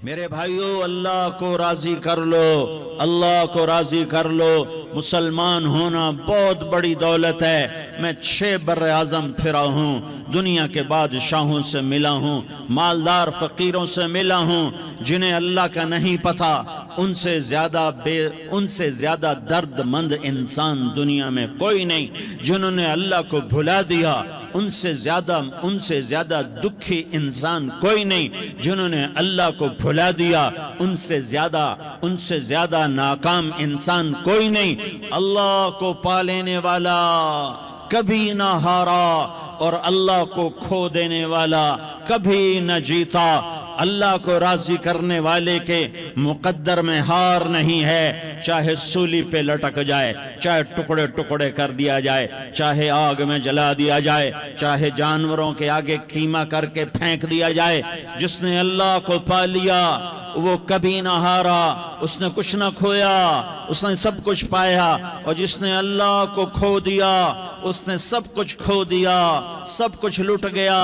میرے بھائیو، اللہ کو راضی کر لو، اللہ کو راضی کر لو۔ مسلمان ہونا بہت بڑی دولت ہے۔ میں 6 بر اعظم پھرا ہوں، دنیا کے بادشاہوں سے ملا ہوں، مالدار فقیروں سے ملا ہوں، جنہیں اللہ کا نہیں پتہ۔ ان سے زیادہ درد مند انسان دنیا میں کوئی نہیں۔ جنہوں نے اللہ کو بھلا دیا، ان سے زیادہ دکھی انسان کوئی نہیں۔ جنہوں نے اللہ کو بھلا دیا، ان سے زیادہ ناکام انسان کوئی نہیں۔ اللہ کو پا لینے والا کبھی نہ ہارا، اور اللہ کو کھو دینے والا کبھی نہ جیتا۔ اللہ کو راضی کرنے والے کے مقدر میں ہار نہیں ہے، چاہے سولی پہ لٹک جائے، چاہے ٹکڑے ٹکڑے کر دیا جائے، چاہے آگ میں جلا دیا جائے، چاہے جانوروں کے آگے قیمہ کر کے پھینک دیا جائے۔ جس نے اللہ کو پا لیا وہ کبھی نہ ہارا، اس نے کچھ نہ کھویا، اس نے سب کچھ پایا۔ اور جس نے اللہ کو کھو دیا، اس نے سب کچھ کھو دیا، سب کچھ لٹ گیا۔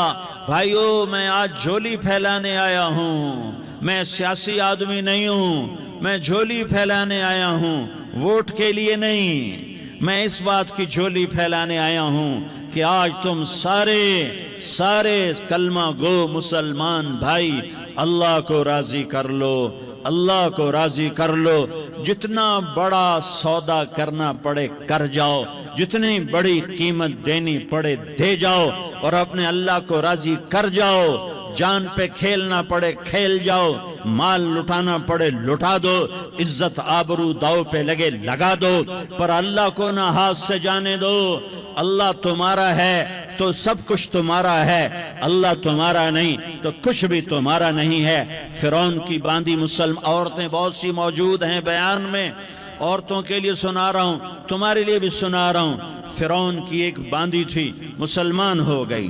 بھائیو، میں آج جھولی پھیلانے آیا ہوں، میں سیاسی آدمی نہیں ہوں، میں جھولی پھیلانے آیا ہوں، ووٹ کے لیے نہیں۔ میں اس بات کی جھولی پھیلانے آیا ہوں کہ آج تم سارے کلمہ گو مسلمان بھائی اللہ کو راضی کر لو، اللہ کو راضی کر لو۔ جتنا بڑا سودا کرنا پڑے کر جاؤ، جتنی بڑی قیمت دینی پڑے دے جاؤ، اور اپنے اللہ کو راضی کر جاؤ۔ جان پہ کھیلنا پڑے کھیل جاؤ، مال لٹانا پڑے لٹا دو، عزت آبرو داؤ پہ لگے لگا دو، پر اللہ کو نہ ہاتھ سے جانے دو۔ اللہ تمہارا ہے تو سب کچھ تمہارا ہے، اللہ تمہارا نہیں تو کچھ بھی تمہارا نہیں ہے۔ فرعون کی باندھی مسلم عورتیں بہت سی موجود ہیں بیان میں، عورتوں کے لیے سنا رہا ہوں، تمہارے لیے بھی سنا رہا ہوں۔ فرعون کی ایک باندھی تھی، مسلمان ہو گئی۔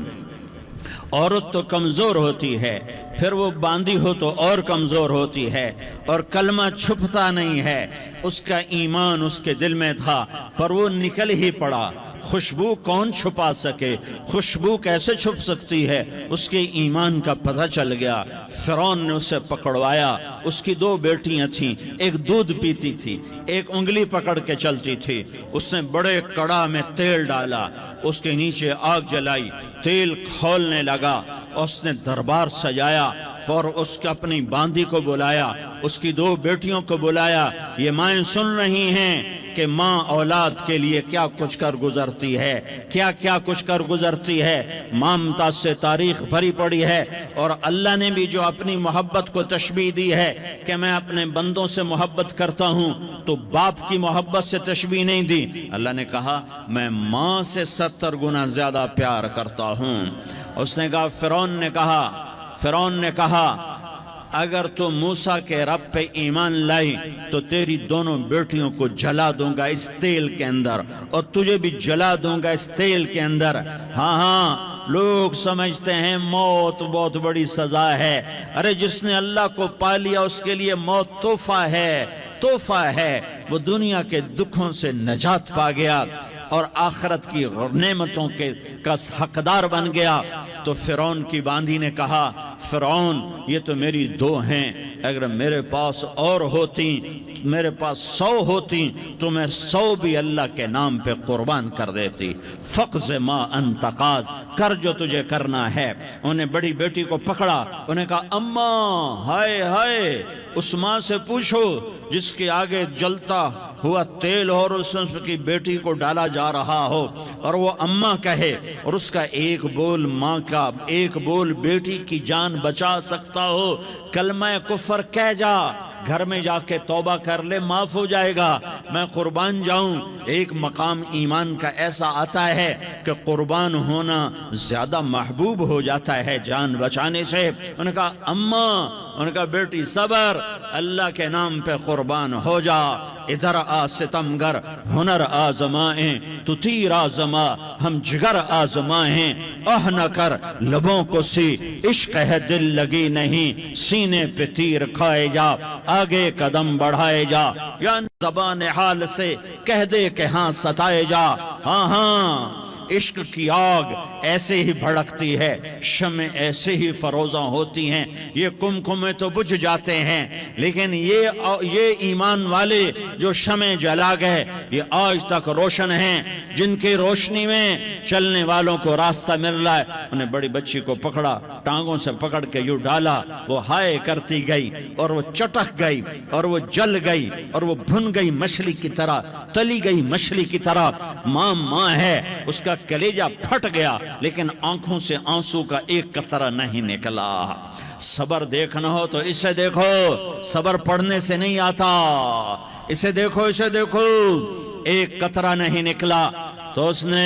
عورت تو کمزور ہوتی ہے، پھر وہ باندھی ہو تو اور کمزور ہوتی ہے، اور کلمہ چھپتا نہیں ہے۔ اس کا ایمان اس کے دل میں تھا، پر وہ نکل ہی پڑا۔ خوشبو کون چھپا سکے؟ خوشبو کیسے چھپ سکتی ہے؟ اس کے ایمان کا پتہ چل گیا۔ فرعون نے اسے پکڑوایا۔ اس کی 2 بیٹیاں تھیں، ایک دودھ پیتی تھی، ایک انگلی پکڑ کے چلتی تھی۔ اس نے بڑے کڑا میں تیل ڈالا، اس کے نیچے آگ جلائی، تیل کھولنے لگا، اس نے دربار سجایا، اور اس کے اپنی باندھی کو بلایا، اس کی 2 بیٹیوں کو بلایا۔ یہ مائیں سن رہی ہیں کہ ماں اولاد کے لیے کیا کچھ کر گزرتی ہے، کیا کچھ کر گزرتی ہے۔ مامتا سے تاریخ بھری پڑی ہے، اور اللہ نے بھی جو اپنی محبت کو تشبیہ دی ہے کہ میں اپنے بندوں سے محبت کرتا ہوں، تو باپ کی محبت سے تشبیہ نہیں دی۔ اللہ نے کہا میں ماں سے 70 گنا زیادہ پیار کرتا ہوں۔ اس نے کہا، فرعون نے کہا اگر تو موسیٰ کے رب پہ ایمان لائی تو تیری دونوں بیٹیوں کو جلا دوں گا اس تیل کے اندر، اور تجھے بھی جلا دوں گا اس تیل کے اندر۔ ہاں لوگ سمجھتے ہیں موت بہت بڑی سزا ہے۔ ارے جس نے اللہ کو پا لیا اس کے لیے موت تحفہ ہے۔ وہ دنیا کے دکھوں سے نجات پا گیا اور آخرت کی نعمتوں کا حقدار بن گیا۔ تو فرعون کی باندھی نے کہا، فرعون یہ تو میری 2 ہیں، اگر میرے پاس اور ہوتی، میرے پاس 100 ہوتی تو میں 100 بھی اللہ کے نام پہ قربان کر دیتی۔ فقض ما انت قاض، کر جو تجھے کرنا ہے۔ انہیں بڑی بیٹی کو پکڑا، انہیں کہا اماں، ہائے اس ماں سے پوچھو جس کے آگے جلتا ہوا تیل اور اس کی بیٹی کو ڈالا جا رہا ہو، اور وہ اماں کہے، اور اس کا ایک بول ماں کا، ایک بول بیٹی کی جان بچا سکتا ہو۔ کلمہ کفر کہہ جا، گھر میں جا کے توبہ کر لے، معاف ہو جائے گا۔ میں قربان جاؤں۔ ایک مقام ایمان کا ایسا آتا ہے کہ قربان ہونا زیادہ محبوب ہو جاتا ہے جان بچانے سے۔ انہوں نے کہا اماں، انہوں نے کہا بیٹی صبر، اللہ کے نام پہ قربان ہو جا۔ ادھر آ ستمگر، ہنر آزمائیں تو تیر آزما، ہم جگر آزمائیں نہ کر لبوں کو سی، عشق ہے دل لگی نہیں، سینے پہ تیر کھائے جا، آگے قدم بڑھائے جا، یا زبان حال سے کہہ دے کہ ہاں ستائے جا۔ ہاں عشق کی آگ ایسے ہی بھڑکتی ہے، شمع ایسے ہی فروزاں ہوتی ہیں، یہ کمکمے تو بجھ جاتے ہیں، لیکن یہ ایمان والے جو شمع جلا گئے یہ آج تک روشن ہیں، جن کی روشنی میں چلنے والوں کو راستہ مل رہا ہے۔ انہیں بڑی بچی کو پکڑا، ٹانگوں سے پکڑ کے یوں ڈالا، وہ ہائے کرتی گئی اور وہ چٹک گئی اور وہ جل گئی اور وہ بھن گئی مچھلی کی طرح، تلی گئی مچھلی کی طرح۔ ماں ہے، اس کا کلیجہ پھٹ گیا لیکن آنکھوں سے آنسو کا ایک قطرہ نہیں نکلا۔ صبر دیکھنا ہو تو اسے دیکھو، صبر پڑھنے سے نہیں آتا، اسے دیکھو، اسے دیکھو۔ ایک قطرہ نہیں نکلا تو اس نے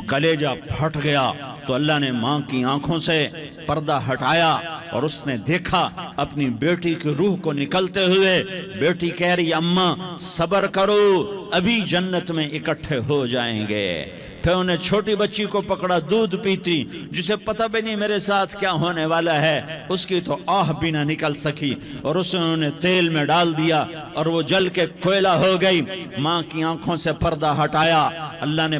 کلیجہ پھٹ گیا، تو اللہ نے ماں کی آنکھوں سے پردہ ہٹایا اور اس نے دیکھا اپنی بیٹی کی روح کو نکلتے ہوئے۔ بیٹی کہہ رہی اماں صبر کرو، ابھی جنت میں اکٹھے ہو جائیں گے۔ پھر انہیں چھوٹی بچی کو پکڑا، دودھ پیتی، جسے پتہ بھی نہیں میرے ساتھ کیا ہونے والا ہے، اس کی تو آہ بھی نہ نکل سکی، اور اسے انہوں نے تیل میں ڈال دیا اور وہ جل کے کوئلہ ہو گئی۔ ماں کی آنکھوں سے پردہ ہٹایا، اللہ نے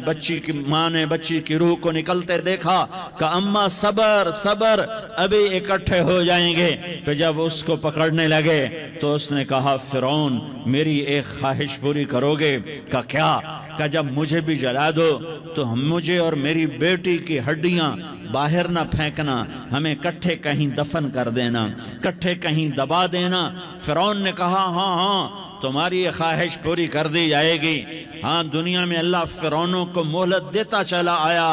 ماں نے بچی کی روح کو نکلتے دیکھا، کہا اماں صبر صبر، ابھی اکٹھے ہو جائیں گے۔ پھر جب اس کو پکڑنے لگے تو اس نے کہا فرعون میری ایک خواہش پوری کرو گے؟ کہا کیا؟ کہا جب مجھے بھی جلا دو تو مجھے اور میری بیٹی کی ہڈیاں باہر نہ پھینکنا، ہمیں کٹھے کہیں دفن کر دینا، کٹھے کہیں دبا دینا۔ فرعون نے کہا ہاں تمہاری یہ خواہش پوری کر دی جائے گی۔ ہاں دنیا میں اللہ فرعونوں کو مہلت دیتا چلا آیا،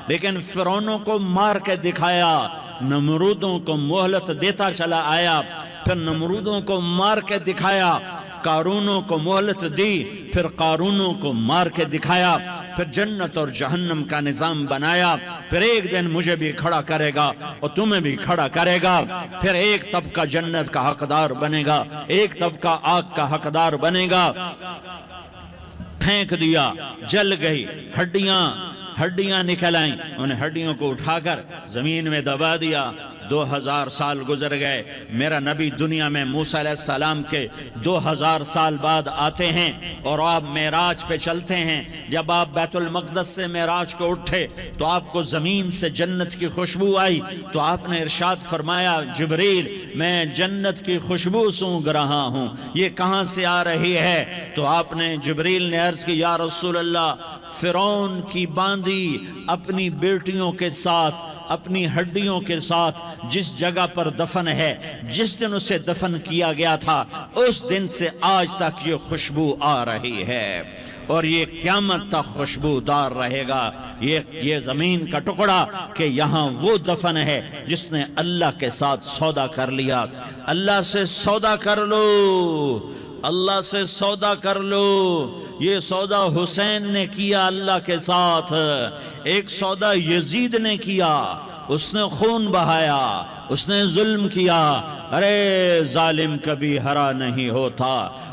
لیکن فرعونوں کو مار کے دکھایا، نمرودوں کو مہلت دیتا چلا آیا، پھر نمرودوں کو مار کے دکھایا، قارونوں کو مہلت دی، پھر قارونوں کو مار کے دکھایا، پھر جنت اور جہنم کا نظام بنایا، پھر ایک دن مجھے بھی کھڑا کرے گا اور تمہیں بھی کھڑا کرے گا، پھر ایک طبقہ جنت کا حقدار بنے گا، ایک طبقہ آگ کا حقدار بنے گا۔ پھینک دیا، جل گئی، ہڈیاں نکل آئیں، انہیں ہڈیوں کو اٹھا کر زمین میں دبا دیا۔ 2000 سال گزر گئے، میرا نبی دنیا میں موسیٰ علیہ السلام کے 2000 سال بعد آتے ہیں اور آپ معراج پہ چلتے ہیں۔ جب آپ بیت المقدس سے معراج کو اٹھے تو آپ کو زمین سے جنت کی خوشبو آئی، تو آپ نے ارشاد فرمایا جبریل میں جنت کی خوشبو سونگ رہا ہوں، یہ کہاں سے آ رہی ہے؟ تو آپ نے جبریل نے عرض کی یا رسول اللہ فرعون کی باندی اپنی بیٹیوں کے ساتھ، اپنی ہڈیوں کے ساتھ جس جگہ پر دفن ہے، جس دن اسے دفن کیا گیا تھا اس دن سے آج تک یہ خوشبو آ رہی ہے، اور یہ قیامت تک خوشبودار رہے گا۔ یہ زمین کا ٹکڑا کہ یہاں وہ دفن ہے جس نے اللہ کے ساتھ سودا کر لیا۔ اللہ سے سودا کر لو، اللہ سے سودا کر لو۔ یہ سودا حسین نے کیا اللہ کے ساتھ، ایک سودا یزید نے کیا، اس نے خون بہایا، اس نے ظلم کیا۔ ارے ظالم کبھی ہرا نہیں ہوتا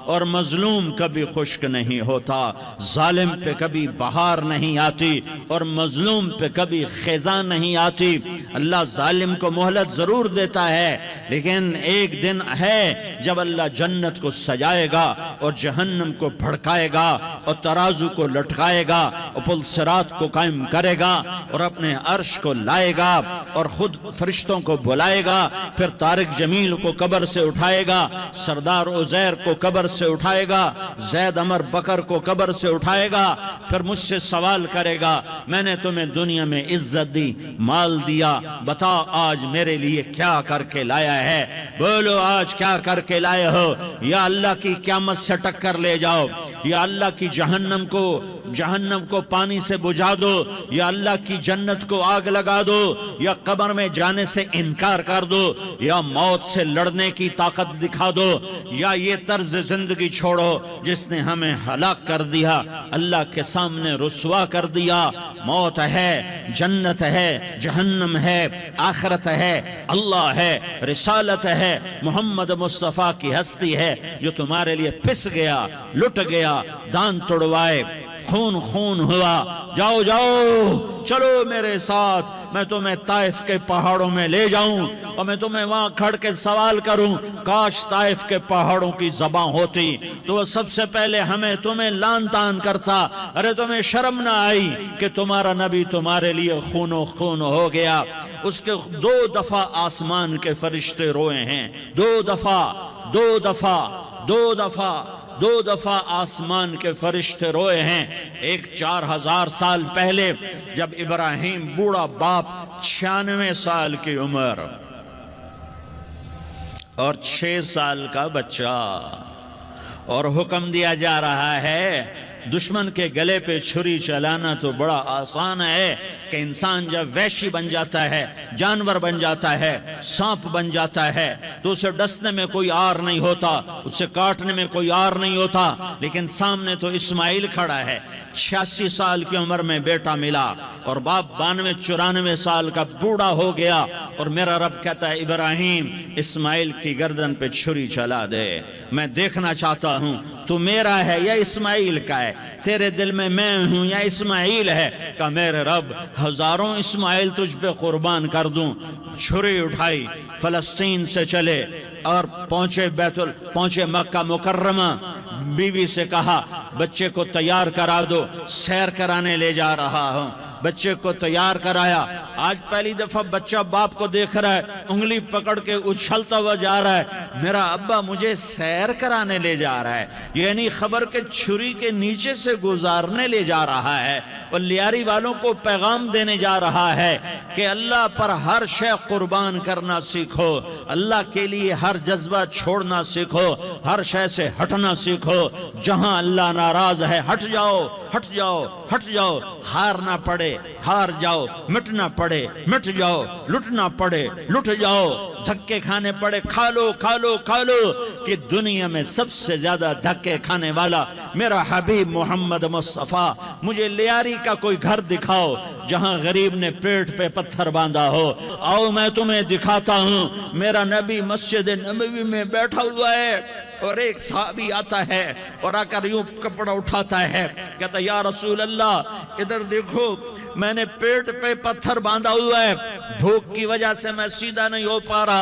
اور مظلوم کبھی خشک نہیں ہوتا، ظالم پہ کبھی بہار نہیں آتی اور مظلوم پہ کبھی خزاں نہیں آتی۔ اللہ ظالم کو مہلت ضرور دیتا ہے، لیکن ایک دن ہے جب اللہ جنت کو سجائے گا اور جہنم کو بھڑکائے گا اور ترازو کو لٹکائے گا اور پل صراط کو قائم کرے گا اور اپنے عرش کو لائے گا اور خود فرشتوں کو بلائے گا، پھر طارق جمیل کو قبر سے اٹھائے گا، سردار عزیر کو قبر سے اٹھائے گا، زید عمر بکر کو قبر سے اٹھائے گا، پھر مجھ سے سوال کرے گا میں نے تمہیں دنیا میں عزت دی، مال دیا، بتا آج میرے لیے کیا کر کے لایا ہے؟ بولو آج کیا کر کے لائے ہو؟ یا اللہ کی قیامت سے ٹکر لے جاؤ، یا اللہ کی جہنم کو پانی سے بجھا دو، یا اللہ کی جنت کو آگ لگا دو، یا قبر میں جانے سے انکار کر دو، یا موت سے لڑنے کی طاقت دکھا دو، یا یہ طرز زندگی چھوڑو جس نے ہمیں ہلاک کر دیا، اللہ کے سامنے رسوا کر دیا۔ موت ہے، جنت ہے، جہنم ہے، آخرت ہے، اللہ ہے، رسالت ہے، محمد مصطفیٰ کی ہستی ہے جو تمہارے لیے پس گیا، لٹ گیا، دان توڑوائے، خون خون ہوا، جاؤ جاؤ چلو میرے ساتھ، میں تمہیں طائف کے پہاڑوں میں لے جاؤں اور میں تمہیں وہاں کھڑ کے سوال کروں، کاش طائف کے پہاڑوں کی زبان ہوتی تو وہ سب سے پہلے ہمیں تمہیں لان تان کرتا، ارے تمہیں شرم نہ آئی کہ تمہارا نبی تمہارے لیے خون و خون ہو گیا۔ اس کے 2 دفعہ آسمان کے فرشتے روئے ہیں، 2 دفعہ آسمان کے فرشتے روئے ہیں۔ ایک 4000 سال پہلے جب ابراہیم بوڑھا باپ 96 سال کی عمر اور 6 سال کا بچہ، اور حکم دیا جا رہا ہے دشمن کے گلے پہ چھری چلانا تو بڑا آسان ہے کہ انسان جب وحشی بن جاتا ہے، جانور بن جاتا ہے، سانپ بن جاتا ہے تو اسے ڈسنے میں کوئی آر نہیں ہوتا، اسے کاٹنے میں کوئی آر نہیں ہوتا، لیکن سامنے تو اسماعیل کھڑا ہے، 86 سال کی عمر میں بیٹا ملا اور باپ 92-94 سال کا بوڑھا ہو گیا، اور میرا رب کہتا ہے ابراہیم اسماعیل کی گردن پہ چھری چلا دے، میں دیکھنا چاہتا ہوں تو میرا ہے یا اسماعیل کا ہے، تیرے دل میں ہوں یا اسماعیل ہے؟ کہ میرے رب ہزاروں اسماعیل تجھ پہ قربان کر دوں۔ چھری اٹھائی، فلسطین سے چلے اور پہنچے مکہ مکرمہ، بیوی سے کہا بچے کو تیار کرا دو، سیر کرانے لے جا رہا ہوں، بچے کو تیار کرایا۔ آج پہلی دفعہ بچہ باپ کو دیکھ رہا ہے، انگلی پکڑ کے اچھلتا ہوا جا رہا ہے، میرا ابا مجھے سیر کرانے لے جا رہا ہے، یعنی خبر کے چھری کے نیچے سے گزارنے لے جا رہا ہے، اور لیاری والوں کو پیغام دینے جا رہا ہے کہ اللہ پر ہر شے قربان کرنا سیکھو، اللہ کے لیے ہر جذبہ چھوڑنا سیکھو، ہر شے سے ہٹنا سیکھو، جہاں اللہ ناراض ہے ہٹ جاؤ، ہٹ جاؤ، ہٹ جاؤ، ہار نہ پڑے ہار جاؤ، مٹنا پڑے مٹ جاؤ، لٹنا پڑے لٹ جاؤ، دھکے کھانے پڑے کھا لو کھا لو کھا لو، کہ دنیا میں سب سے زیادہ دھکے کھانے والا میرا حبیب محمد مصطفیٰ۔ مجھے لیاری کا کوئی گھر دکھاؤ جہاں غریب نے پیٹ پہ پتھر باندھا ہو، آؤ میں تمہیں دکھاتا ہوں۔ میرا نبی مسجد نبوی میں بیٹھا ہوا ہے اور ایک صحابی آتا ہے اور آ کر یوں کپڑا اٹھاتا ہے، کہتا یا رسول اللہ ادھر دیکھو، میں نے پیٹ پہ پتھر باندھا ہوا ہے، بھوک کی وجہ سے میں سیدھا نہیں ہو پا رہا۔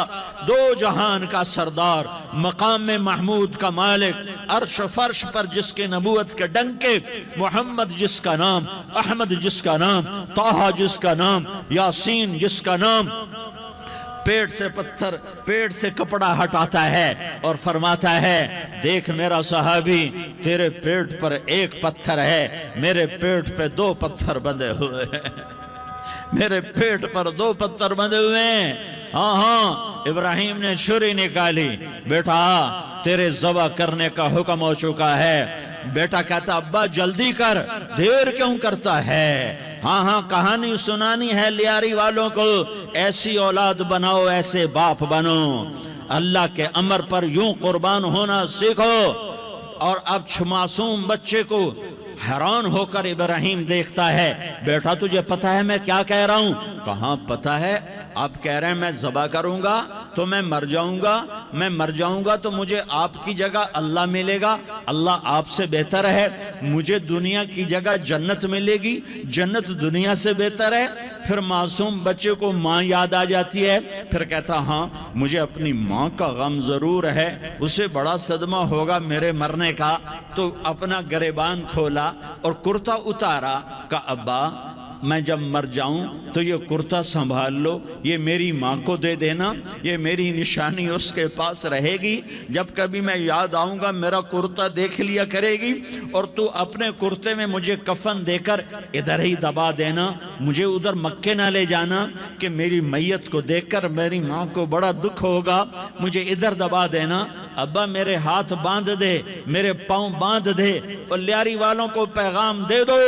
2 جہان کا سردار، مقام محمود کا مالک، عرش فرش پر جس کے نبوت کے ڈنکے، محمد جس کا نام، احمد جس کا نام، طٰہٰ جس کا نام، یاسین جس کا نام، پیٹ سے کپڑا ہٹاتا ہے اور فرماتا ہے دیکھ میرا صحابی، تیرے پیٹ پر 1 پتھر ہے، میرے پیٹ پہ 2 پتھر بندھے ہوئے ہیں، میرے پیٹ پر 2 پتھر بندھے ہوئے ہیں۔ ہاں ابراہیم نے چھری نکالی، بیٹا تیرے ذبح کرنے کا حکم ہو چکا ہے۔ بیٹا کہتا ابا جلدی کر، دیر کیوں کرتا ہے؟ ہاں کہانی سنانی ہے لیاری والوں کو، ایسی اولاد بناؤ، ایسے باپ بنو، اللہ کے امر پر یوں قربان ہونا سیکھو۔ اور اب معصوم بچے کو حیران ہو کر ابراہیم دیکھتا ہے، بیٹا تجھے پتہ ہے میں کیا کہہ رہا ہوں؟ کہاں پتہ ہے، آپ کہہ رہے ہیں میں ذبح کروں گا تو میں مر جاؤں گا، میں مر جاؤں گا تو مجھے آپ کی جگہ اللہ ملے گا، اللہ آپ سے بہتر ہے، مجھے دنیا کی جگہ جنت ملے گی، جنت دنیا سے بہتر ہے۔ پھر معصوم بچے کو ماں یاد آ جاتی ہے، پھر کہتا ہاں مجھے اپنی ماں کا غم ضرور ہے، اسے بڑا صدمہ ہوگا میرے مرنے کا۔ تو اپنا گریبان کھولا اور کرتا اتارا، کہ ابا میں جب مر جاؤں تو یہ کرتا سنبھال لو، یہ میری ماں کو دے دینا، یہ میری نشانی اس کے پاس رہے گی، جب کبھی میں یاد آؤں گا میرا کرتا دیکھ لیا کرے گی، اور تو اپنے کرتے میں مجھے کفن دے کر ادھر ہی دبا دینا، مجھے ادھر مکے نہ لے جانا کہ میری میت کو دیکھ کر میری ماں کو بڑا دکھ ہوگا، مجھے ادھر دبا دینا۔ ابا میرے ہاتھ باندھ دے، میرے پاؤں باندھ دے، اور لیاری والوں کو پیغام دے دو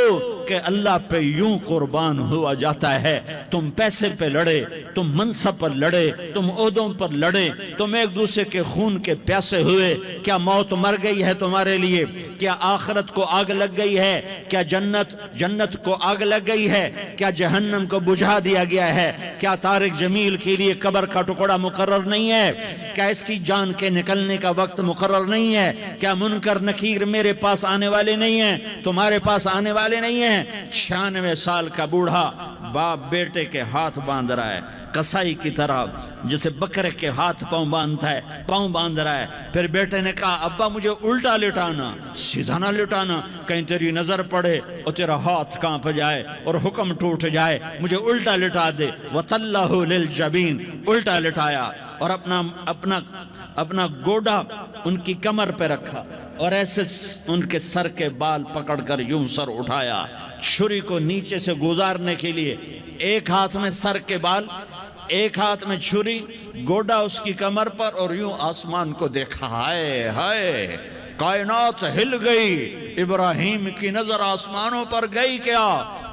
کہ اللہ پہ یوں قربان قربان ہوا جاتا ہے۔ تم پیسے پہ لڑے، تم منصب پر لڑے، تم عہدوں پر لڑے، تم ایک دوسرے کے خون کے پیاسے ہوئے۔ کیا موت مر گئی ہے تمہارے لیے؟ کیا آخرت کو آگ لگ گئی ہے؟ کیا جنت کو آگ لگ گئی ہے؟ کیا جہنم کو بجھا دیا گیا ہے؟ کیا طارق جمیل کے لیے قبر کا ٹکڑا مقرر نہیں ہے؟ کیا اس کی جان کے نکلنے کا وقت مقرر نہیں ہے؟ کیا منکر نکیر میرے پاس آنے والے نہیں ہیں، تمہارے پاس آنے والے نہیں ہیں؟ 96 سال کا بوڑھا باپ بیٹے کے ہاتھ باندھ رہا ہے، کسائی کی طرح، جسے بکرے کے ہاتھ پاؤں باندھ رہا ہے۔ پھر بیٹے نے کہا ابا مجھے الٹا لٹانا، سیدھا نہ لٹانا، کہیں تیری نظر پڑے اور تیرا ہاتھ کانپ جائے اور حکم ٹوٹ جائے، مجھے الٹا لٹا دے۔ وَطَلَّهُ لِلْجَبِينَ، الٹا لٹایا اور اپنا گوڈا ان کی کمر پہ رکھا اور ایسے ان کے سر کے بال پکڑ کر یوں سر اٹھایا، چھری کو نیچے سے گزارنے کے لیے، ایک ہاتھ میں سر کے بال، ایک ہاتھ میں چھری، گوڈا اس کی کمر پر، اور یوں آسمان کو دیکھا۔ ہائے ہائے، کائنات ہل گئی، ابراہیم کی نظر آسمانوں پر گئی کیا؟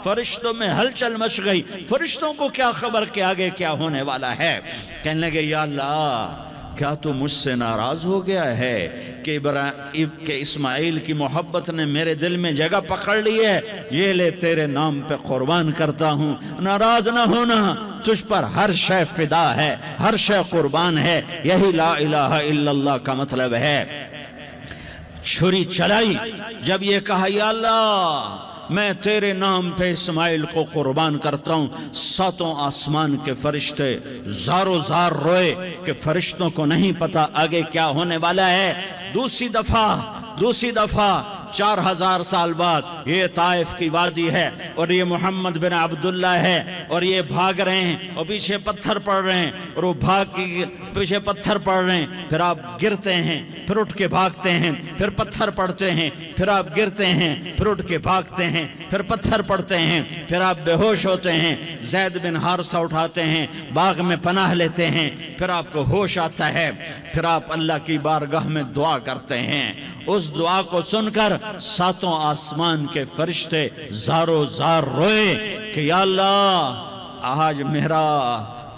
فرشتوں میں ہلچل مچ گئی۔ فرشتوں کو کیا خبر کہ آگے کیا ہونے والا ہے؟ کہنے لگے یا اللہ، کیا تو مجھ سے ناراض ہو گیا ہے کہ اسماعیل کی محبت نے میرے دل میں جگہ پکڑ لی ہے؟ یہ لے تیرے نام پہ قربان کرتا ہوں، ناراض نہ ہونا، تجھ پر ہر شے فدا ہے، ہر شے قربان ہے۔ یہی لا الہ الا اللہ کا مطلب ہے۔ چھری چلائی، جب یہ کہا یا اللہ میں تیرے نام پہ اسماعیل کو قربان کرتا ہوں، 7 آسمان کے فرشتے زارو زار روئے کہ فرشتوں کو نہیں پتا آگے کیا ہونے والا ہے۔ دوسری دفعہ 4000 سال بعد یہ طائف کی وادی ہے اور یہ محمد بن عبداللہ ہے اور یہ بھاگ رہے ہیں اور پیچھے پتھر پڑ رہے ہیں، اور وہ بھاگ کے پیچھے پتھر پڑ رہے ہیں، پھر آپ گرتے ہیں، پھر اٹھ کے بھاگتے ہیں، پھر پتھر پڑتے ہیں، پھر آپ گرتے ہیں، پھر اٹھ کے بھاگتے ہیں، پھر پتھر پڑتے ہیں، پھر آپ بے ہوش ہوتے ہیں، زید بن حارثہ اٹھاتے ہیں، باغ میں پناہ لیتے ہیں، پھر آپ کو ہوش آتا ہے، پھر آپ اللہ کی بارگاہ میں دعا کرتے ہیں۔ اس دعا کو سن کر 7 آسمان کے فرشتے زارو زار روئے کہ یا اللہ آج میرا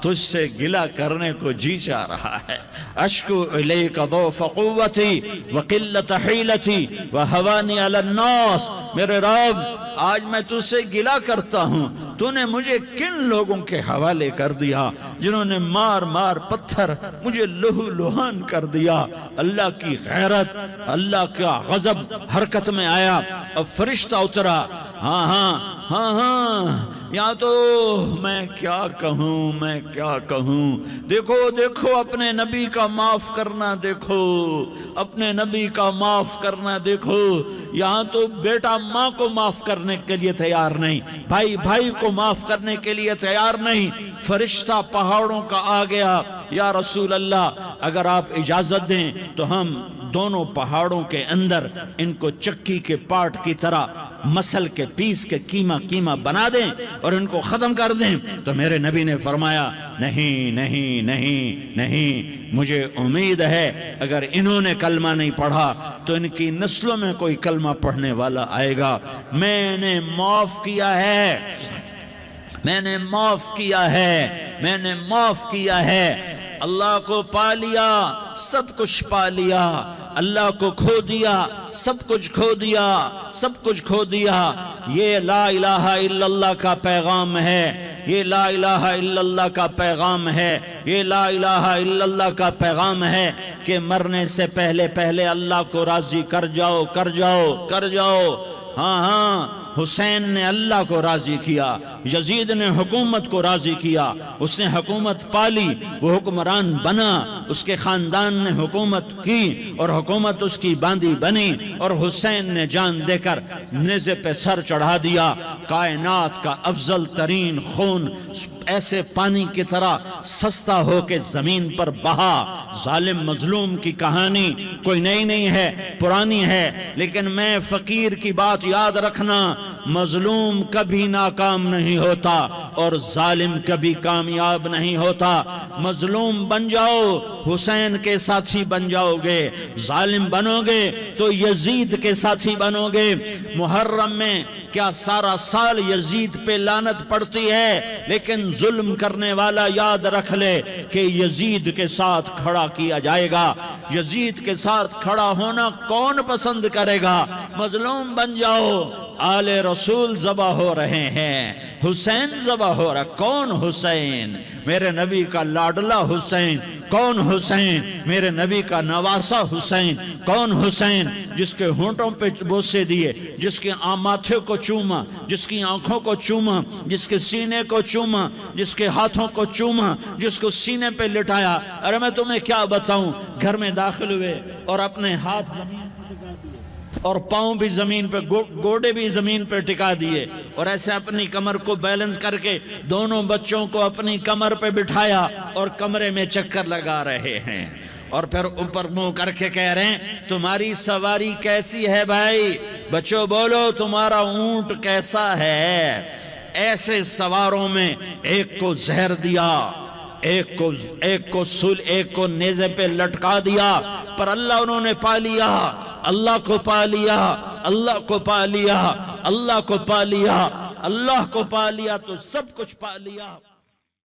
تجھ سے گلہ کرنے کو جی چاہ رہا ہے۔ اشکو الیک ضعف قوتی وقلت حیلتی وہوانی علی الناس، میرے رب آج میں تجھ سے گلہ کرتا ہوں، تو نے مجھے کن لوگوں کے حوالے کر دیا جنہوں نے مار مار پتھر مجھے لہو لہان کر دیا۔ اللہ کی غیرت، اللہ کا غضب حرکت میں آیا اور فرشتہ اترا۔ ہاں یا تو میں کیا کہوں، دیکھو اپنے نبی کا معاف کرنا، دیکھو اپنے نبی کا معاف کرنا، دیکھو یہاں تو بیٹا ماں کو معاف کرنے کے لیے تیار نہیں، بھائی کو معاف کرنے کے لیے تیار نہیں۔ فرشتہ پہاڑوں کا آ گیا، یا رسول اللہ اگر آپ اجازت دیں تو ہم دونوں پہاڑوں کے اندر ان کو چکی کے پاٹ کی طرح مسل کے پیس کے کیما بنا دیں اور ان کو ختم کر دیں۔ تو میرے نبی نے فرمایا نہیں، مجھے امید ہے اگر انہوں نے کلمہ نہیں پڑھا تو ان کی نسلوں میں کوئی کلمہ پڑھنے والا آئے گا۔ میں نے معاف کیا ہے، اللہ کو پا لیا، سب کچھ پا لیا، اللہ کو کھو دیا، سب کچھ کھو دیا۔ یہ لا الہ الا اللہ کا پیغام ہے، یہ لا الہ الا اللہ کا پیغام ہے، یہ لا الہ الا اللہ کا پیغام ہے کہ مرنے سے پہلے اللہ کو راضی کر جاؤ۔ ہاں حسین نے اللہ کو راضی کیا، یزید نے حکومت کو راضی کیا، اس نے حکومت پالی، وہ حکمران بنا، اس کے خاندان نے حکومت کی اور حکومت اس کی باندھی بنی، اور حسین نے جان دے کر نیزے پہ سر چڑھا دیا۔ کائنات کا افضل ترین خون ایسے پانی کی طرح سستا ہو کے زمین پر بہا۔ ظالم مظلوم کی کہانی کوئی نئی نہیں ہے، پرانی ہے، لیکن میں فقیر کی بات یاد رکھنا، مظلوم کبھی ناکام نہیں ہوتا اور ظالم کبھی کامیاب نہیں ہوتا۔ مظلوم بن جاؤ حسین کے ساتھی بن جاؤ گے، ظالم بنو گے تو یزید کے ساتھی بنو گے۔ محرم میں کیا سارا سال یزید پہ لعنت پڑتی ہے، لیکن ظلم کرنے والا یاد رکھ لے کہ یزید کے ساتھ کھڑا کیا جائے گا۔ یزید کے ساتھ کھڑا ہونا کون پسند کرے گا؟ مظلوم بن جاؤ۔ آل رسول ذبح ہو رہے ہیں، حسین ذبح ہو رہا۔ کون حسین؟ میرے نبی کا لاڈلا حسین۔ کون حسین؟ میرے نبی کا نواسا حسین۔ کون حسین؟ جس کے ہونٹوں پہ بوسے دیے، جس کے ماتھے کو چوما، جس کی آنکھوں کو چوما، جس کے سینے کو چوما، جس کے ہاتھوں کو چوما، جس کو سینے پہ لٹایا۔ ارے میں تمہیں کیا بتاؤں، گھر میں داخل ہوئے اور اپنے ہاتھ زمین پہ ٹکا دیے اور پاؤں بھی زمین پہ، گوڑے بھی زمین پہ ٹکا دیے، اور ایسے اپنی کمر کو بیلنس کر کے دونوں بچوں کو اپنی کمر پہ بٹھایا اور کمرے میں چکر لگا رہے ہیں، اور پھر اوپر منہ کر کے کہہ رہے ہیں تمہاری سواری کیسی ہے بھائی؟ بچوں بولو تمہارا اونٹ کیسا ہے؟ ایسے سواروں میں ایک کو زہر دیا، ایک کو نیزے پہ لٹکا دیا، پر اللہ انہوں نے پا لیا، اللہ کو پا لیا، اللہ کو پا لیا، اللہ کو پا لیا، اللہ کو پا لیا تو سب کچھ پا لیا۔